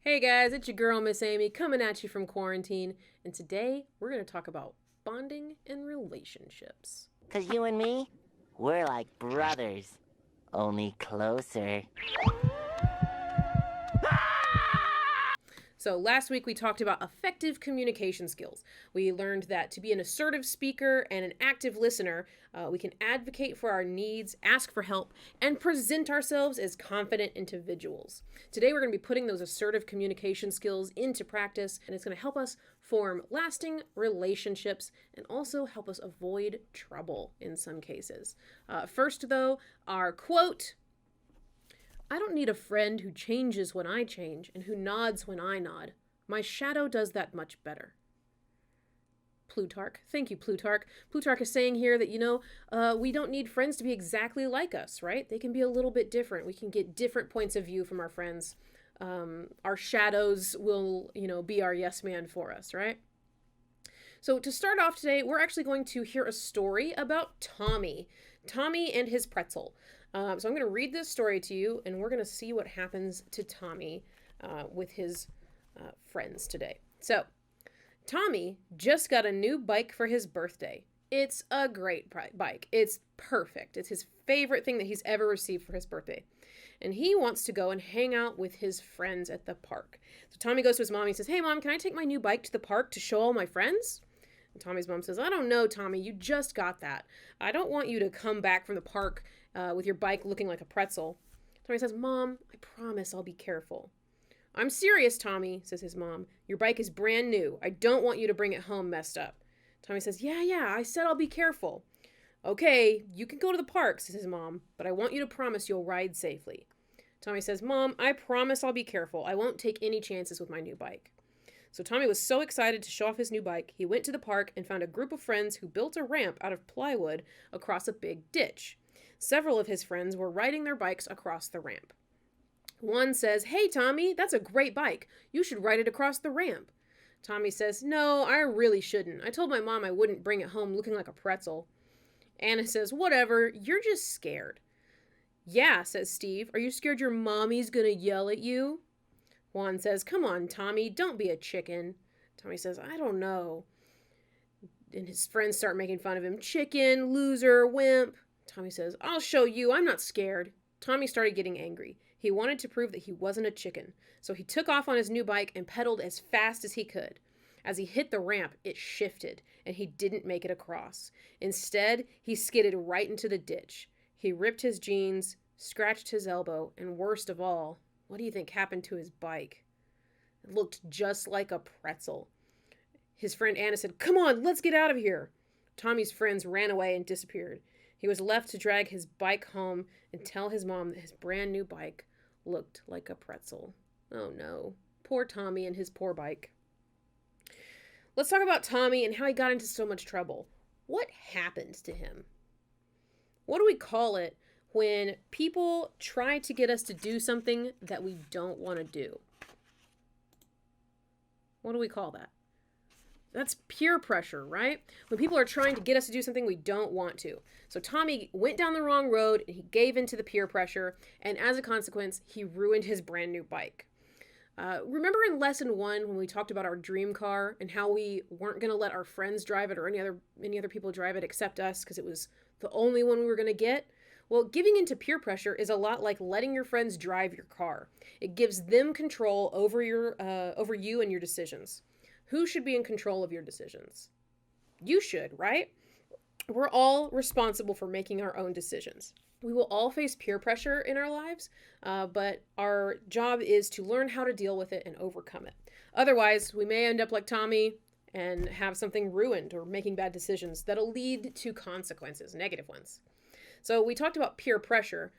Hey guys, it's your girl, Miss Amy, coming at you from quarantine, and today we're going to talk about bonding and relationships. 'Cause you and me, we're like brothers, only closer. So, last week we talked about effective communication skills. We learned that to be an assertive speaker and an active listener, we can advocate for our needs, ask for help, and present ourselves as confident individuals. Today we're going to be putting those assertive communication skills into practice, and it's going to help us form lasting relationships and also help us avoid trouble in some cases. First, though, our quote: I don't need a friend who changes when I change and who nods when I nod. My shadow does that much better. Plutarch. Thank you, Plutarch. Plutarch is saying here that, we don't need friends to be exactly like us, right? They can be a little bit different. We can get different points of view from our friends. Our shadows will, be our yes man for us, right? So to start off today, we're actually going to hear a story about Tommy and his pretzel. So I'm going to read this story to you, and we're going to see what happens to Tommy with his friends today. So Tommy just got a new bike for his birthday. It's a great bike. It's perfect. It's his favorite thing that he's ever received for his birthday. And he wants to go and hang out with his friends at the park. So Tommy goes to his mom and says, "Hey, Mom, can I take my new bike to the park to show all my friends?" And Tommy's mom says, "I don't know, Tommy. You just got that. I don't want you to come back from the park with your bike looking like a pretzel." Tommy says, "Mom, I promise I'll be careful." "I'm serious, Tommy," says his mom. "Your bike is brand new. I don't want you to bring it home messed up." Tommy says, Yeah, I said I'll be careful." "Okay, you can go to the park," says his mom, "but I want you to promise you'll ride safely." Tommy says, "Mom, I promise I'll be careful. I won't take any chances with my new bike." So Tommy was so excited to show off his new bike, he went to the park and found a group of friends who built a ramp out of plywood across a big ditch. Several of his friends were riding their bikes across the ramp. One says, "Hey, Tommy, that's a great bike. You should ride it across the ramp." Tommy says, "No, I really shouldn't. I told my mom I wouldn't bring it home looking like a pretzel." Anna says, "Whatever, you're just scared." "Yeah," says Steve. "Are you scared your mommy's gonna yell at you?" Juan says, "Come on, Tommy, don't be a chicken." Tommy says, "I don't know." And his friends start making fun of him. "Chicken, loser, wimp." Tommy says, "I'll show you. I'm not scared." Tommy started getting angry. He wanted to prove that he wasn't a chicken. So he took off on his new bike and pedaled as fast as he could. As he hit the ramp, it shifted, and he didn't make it across. Instead, he skidded right into the ditch. He ripped his jeans, scratched his elbow, and worst of all, what do you think happened to his bike? It looked just like a pretzel. His friend Anna said, "Come on, let's get out of here." Tommy's friends ran away and disappeared. He was left to drag his bike home and tell his mom that his brand new bike looked like a pretzel. Oh no. Poor Tommy and his poor bike. Let's talk about Tommy and how he got into so much trouble. What happened to him? What do we call it when people try to get us to do something that we don't want to do? What do we call that? That's peer pressure, right? When people are trying to get us to do something we don't want to. So Tommy went down the wrong road and he gave in to the peer pressure, and as a consequence, he ruined his brand new bike. Remember in lesson 1 when we talked about our dream car and how we weren't going to let our friends drive it or any other people drive it except us because it was the only one we were going to get? Well, giving into peer pressure is a lot like letting your friends drive your car. It gives them control over you and your decisions. Who should be in control of your decisions? You should, right? We're all responsible for making our own decisions. We will all face peer pressure in our lives, but our job is to learn how to deal with it and overcome it. Otherwise, we may end up like Tommy and have something ruined or making bad decisions that'll lead to consequences, negative ones. So we talked about peer pressure.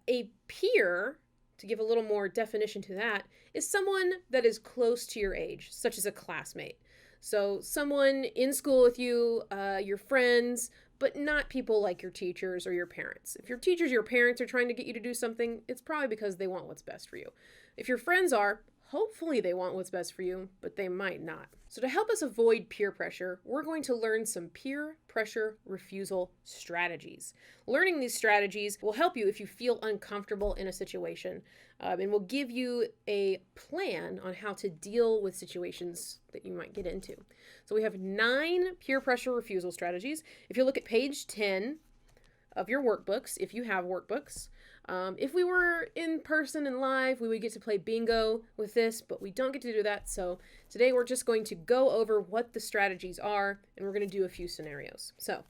A peer, to give a little more definition to that, is someone that is close to your age, such as a classmate. So someone in school with you, your friends, but not people like your teachers or your parents. If your teachers or your parents are trying to get you to do something, it's probably because they want what's best for you. If your friends are, Hopefully they want what's best for you, but they might not. So to help us avoid peer pressure, we're going to learn some peer pressure refusal strategies. Learning these strategies will help you if you feel uncomfortable in a situation, and will give you a plan on how to deal with situations that you might get into. So we have 9 peer pressure refusal strategies. If you look at page 10 of your workbooks, if you have workbooks, if we were in person and live, we would get to play bingo with this, but we don't get to do that. So today we're just going to go over what the strategies are, and we're going to do a few scenarios. So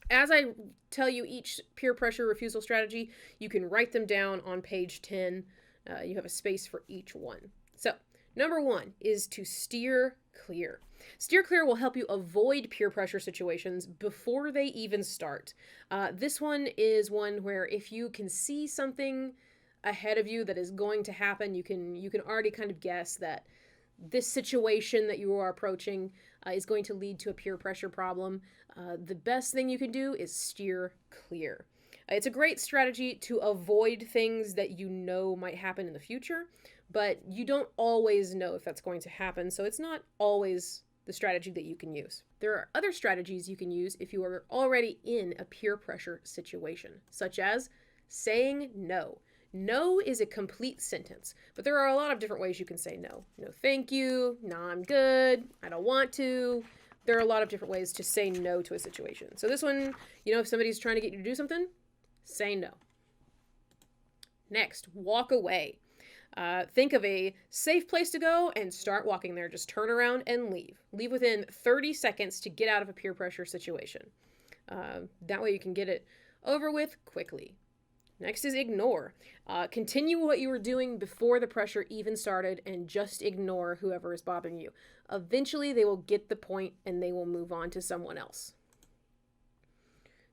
as I tell you each peer pressure refusal strategy, you can write them down on page 10. You have a space for each one. So number 1 is to steer clear. Steer clear will help you avoid peer pressure situations before they even start. This one is one where if you can see something ahead of you that is going to happen, you can already kind of guess that this situation that you are approaching is going to lead to a peer pressure problem. The best thing you can do is steer clear. It's a great strategy to avoid things that you know might happen in the future, but you don't always know if that's going to happen, so it's not always the strategy that you can use. There are other strategies you can use if you are already in a peer pressure situation, such as saying no. No is a complete sentence, but there are a lot of different ways you can say no. No, thank you. No, I'm good. I don't want to. There are a lot of different ways to say no to a situation. So this one, if somebody's trying to get you to do something, say no. Next, walk away. Think of a safe place to go and start walking there. Just turn around and leave. Leave within 30 seconds to get out of a peer pressure situation. That way you can get it over with quickly. Next is ignore. Continue what you were doing before the pressure even started and just ignore whoever is bothering you. Eventually they will get the point and they will move on to someone else.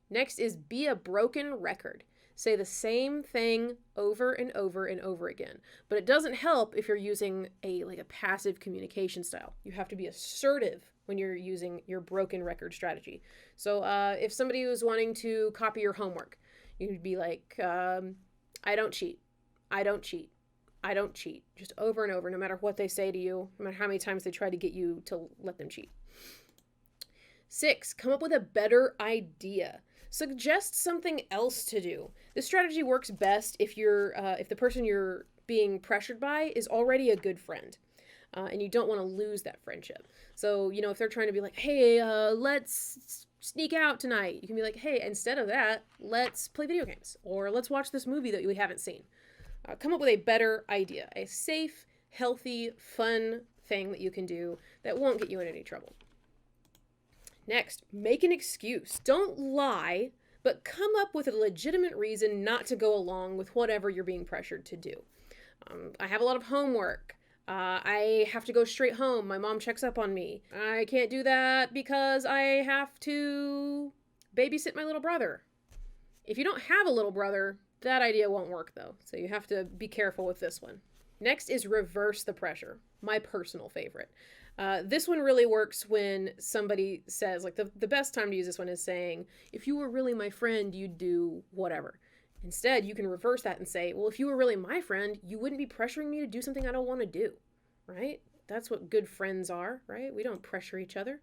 Next is be a broken record. Say the same thing over and over and over again. But it doesn't help if you're using a passive communication style. You have to be assertive when you're using your broken record strategy. So if somebody was wanting to copy your homework, you'd be like, I don't cheat. I don't cheat. I don't cheat. Just over and over, no matter what they say to you, no matter how many times they try to get you to let them cheat. 6, come up with a better idea. Suggest something else to do. This strategy works best if the person you're being pressured by is already a good friend, and you don't want to lose that friendship. So, if they're trying to be like, hey, let's sneak out tonight, you can be like, hey, instead of that, let's play video games, or let's watch this movie that we haven't seen. Come up with a better idea, a safe, healthy, fun thing that you can do that won't get you in any trouble. Next, make an excuse. Don't lie, but come up with a legitimate reason not to go along with whatever you're being pressured to do. I have a lot of homework. I have to go straight home. My mom checks up on me. I can't do that because I have to babysit my little brother. If you don't have a little brother, that idea won't work though. So you have to be careful with this one. Next is reverse the pressure. My personal favorite. This one really works when somebody says, the best time to use this one is saying, if you were really my friend, you'd do whatever. Instead, you can reverse that and say, well, if you were really my friend, you wouldn't be pressuring me to do something I don't want to do, right? That's what good friends are, right? We don't pressure each other.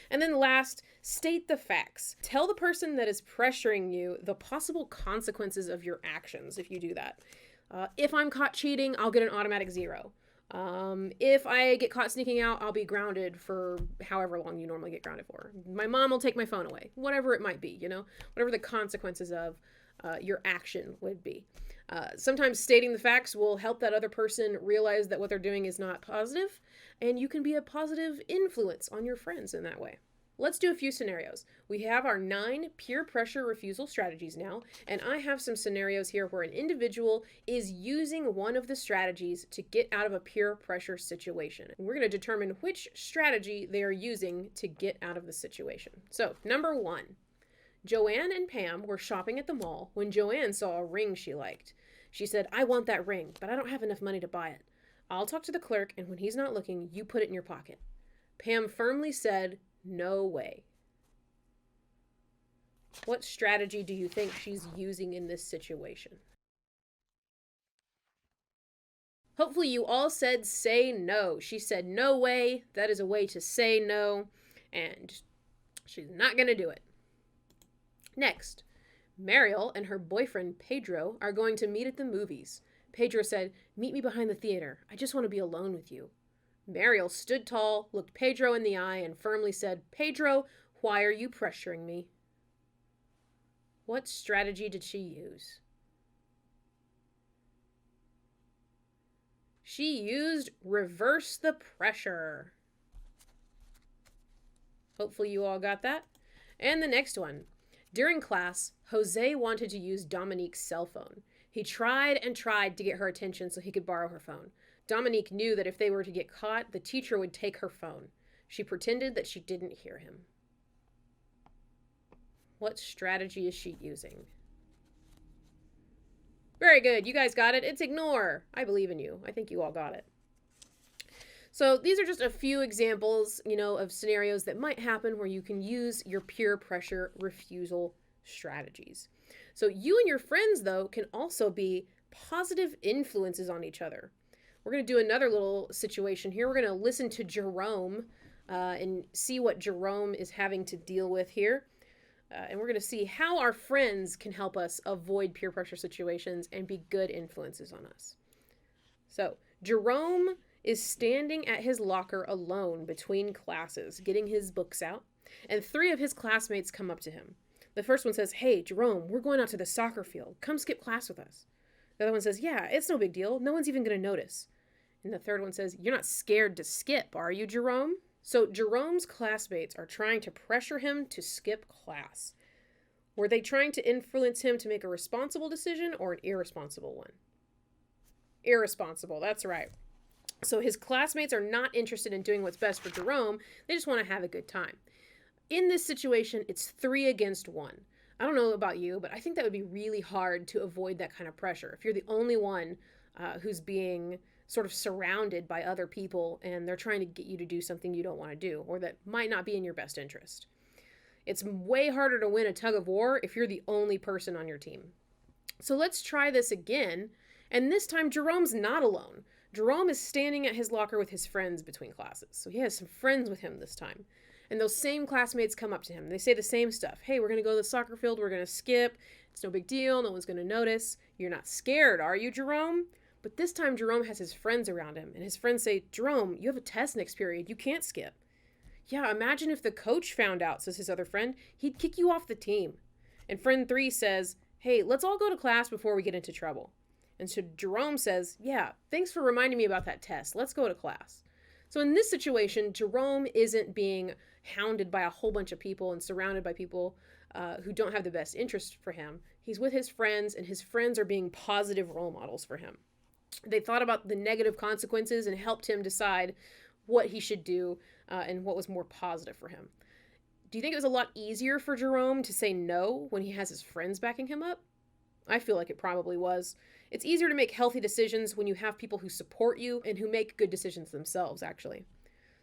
And then last, state the facts. Tell the person that is pressuring you the possible consequences of your actions if you do that. If I'm caught cheating, I'll get an automatic 0. If I get caught sneaking out, I'll be grounded for however long you normally get grounded for. My mom will take my phone away. Whatever it might be, whatever the consequences of your action would be. Sometimes stating the facts will help that other person realize that what they're doing is not positive, and you can be a positive influence on your friends in that way. Let's do a few scenarios. We have our 9 peer pressure refusal strategies now, and I have some scenarios here where an individual is using one of the strategies to get out of a peer pressure situation. And we're going to determine which strategy they are using to get out of the situation. So, number 1. Joanne and Pam were shopping at the mall when Joanne saw a ring she liked. She said, I want that ring, but I don't have enough money to buy it. I'll talk to the clerk, and when he's not looking, you put it in your pocket. Pam firmly said, no way. What strategy do you think she's using in this situation? Hopefully you all said say no. She said no way. That is a way to say no, and she's not going to do it. Next, Mariel and her boyfriend Pedro are going to meet at the movies. Pedro said, "Meet me behind the theater. I just want to be alone with you." Mariel stood tall, looked Pedro in the eye, and firmly said, "Pedro, why are you pressuring me?" What strategy did she use? She used reverse the pressure. Hopefully you all got that. And the next one. During class, Jose wanted to use Dominique's cell phone. He tried and tried to get her attention so he could borrow her phone. Dominique knew that if they were to get caught, the teacher would take her phone. She pretended that she didn't hear him. What strategy is she using? Very good. You guys got it. It's ignore. I believe in you. I think you all got it. So these are just a few examples, of scenarios that might happen where you can use your peer pressure refusal strategies. So you and your friends, though, can also be positive influences on each other. We're going to do another little situation here. We're going to listen to Jerome and see what Jerome is having to deal with here. And we're going to see how our friends can help us avoid peer pressure situations and be good influences on us. So Jerome is standing at his locker alone between classes, getting his books out, and 3 of his classmates come up to him. The first one says, "Hey, Jerome, we're going out to the soccer field. Come skip class with us." The other one says, "Yeah, it's no big deal. No one's even going to notice." And the third one says, "You're not scared to skip, are you, Jerome?" So Jerome's classmates are trying to pressure him to skip class. Were they trying to influence him to make a responsible decision or an irresponsible one? Irresponsible, that's right. So his classmates are not interested in doing what's best for Jerome. They just want to have a good time. In this situation, it's 3 against 1. I don't know about you, but I think that would be really hard to avoid that kind of pressure. If you're the only one who's being sort of surrounded by other people and they're trying to get you to do something you don't want to do or that might not be in your best interest. It's way harder to win a tug of war if you're the only person on your team. So let's try this again. And this time, Jerome's not alone. Jerome is standing at his locker with his friends between classes. So he has some friends with him this time. And those same classmates come up to him. They say the same stuff. "Hey, we're going to go to the soccer field. We're going to skip. It's no big deal. No one's going to notice. You're not scared, are you, Jerome?" But this time, Jerome has his friends around him. And his friends say, "Jerome, you have a test next period. You can't skip." "Yeah, imagine if the coach found out," says his other friend. "He'd kick you off the team." And friend 3 says, "Hey, let's all go to class before we get into trouble." And so Jerome says, "Yeah, thanks for reminding me about that test. Let's go to class." So in this situation, Jerome isn't being hounded by a whole bunch of people and surrounded by people who don't have the best interest for him. He's with his friends, and his friends are being positive role models for him. They thought about the negative consequences and helped him decide what he should do and what was more positive for him. Do you think it was a lot easier for Jerome to say no when he has his friends backing him up? I feel like it probably was. It's easier to make healthy decisions when you have people who support you and who make good decisions themselves, actually.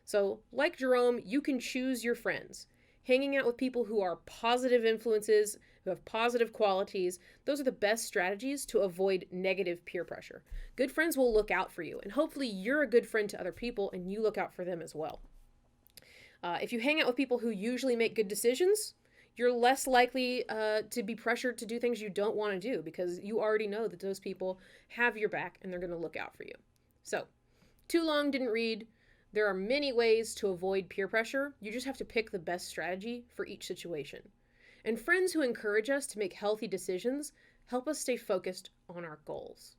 So, like Jerome, you can choose your friends. Hanging out with people who are positive influences, who have positive qualities, those are the best strategies to avoid negative peer pressure. Good friends will look out for you, and hopefully you're a good friend to other people and you look out for them as well. If you hang out with people who usually make good decisions, you're less likely to be pressured to do things you don't want to do because you already know that those people have your back and they're going to look out for you. So, too long, didn't read. There are many ways to avoid peer pressure. You just have to pick the best strategy for each situation. And friends who encourage us to make healthy decisions help us stay focused on our goals.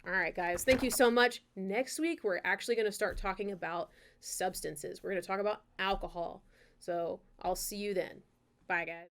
All right, guys, thank you so much. Next week, we're actually going to start talking about substances. We're going to talk about alcohol. So I'll see you then. Bye, guys.